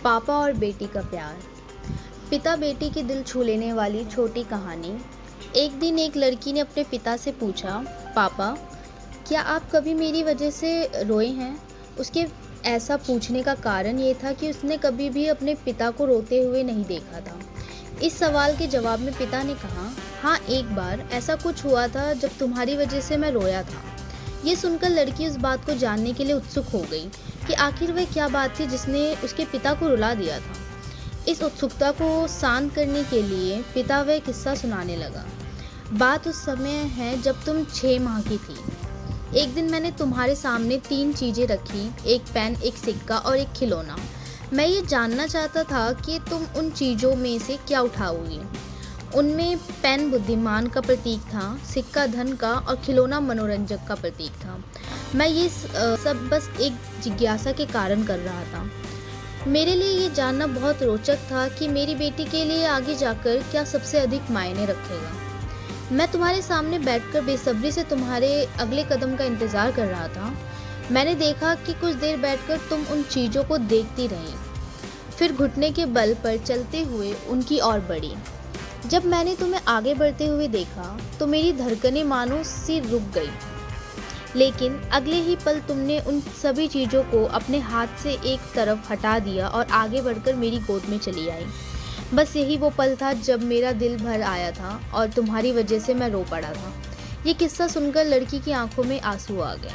पापा और बेटी का प्यार। पिता बेटी के दिल छू लेने वाली छोटी कहानी। एक दिन एक लड़की ने अपने पिता से पूछा, पापा, क्या आप कभी मेरी वजह से रोए हैं? उसके ऐसा पूछने का कारण ये था कि उसने कभी भी अपने पिता को रोते हुए नहीं देखा था। इस सवाल के जवाब में पिता ने कहा, हाँ, एक बार ऐसा कुछ हुआ था जब तुम्हारी वजह से मैं रोया था। ये सुनकर लड़की उस बात को जानने के लिए उत्सुक हो गई कि आखिर वह क्या बात थी जिसने उसके पिता को रुला दिया था। इस उत्सुकता को शांत करने के लिए पिता वह किस्सा सुनाने लगा। बात उस समय है जब तुम 6 माह की थी। एक दिन मैंने तुम्हारे सामने 3 चीज़ें रखी, एक पेन, एक सिक्का और एक खिलौना। मैं ये जानना चाहता था कि तुम उन चीज़ों में से क्या उठाओगी। उनमें पेन बुद्धिमान का प्रतीक था, सिक्का धन का और खिलौना मनोरंजक का प्रतीक था। मैं ये सब बस एक जिज्ञासा के कारण कर रहा था। मेरे लिए ये जानना बहुत रोचक था कि मेरी बेटी के लिए आगे जाकर क्या सबसे अधिक मायने रखेगा। मैं तुम्हारे सामने बैठकर बेसब्री से तुम्हारे अगले कदम का इंतज़ार कर रहा था। मैंने देखा कि कुछ देर बैठकर तुम उन चीज़ों को देखती रहीं, फिर घुटने के बल पर चलते हुए उनकी ओर बढ़ी। जब मैंने तुम्हें आगे बढ़ते हुए देखा तो मेरी धड़कनें मानो सी रुक गई, लेकिन अगले ही पल तुमने उन सभी चीज़ों को अपने हाथ से एक तरफ हटा दिया और आगे बढ़कर मेरी गोद में चली आई। बस यही वो पल था जब मेरा दिल भर आया था और तुम्हारी वजह से मैं रो पड़ा था। ये किस्सा सुनकर लड़की की आंखों में आंसू आ गए।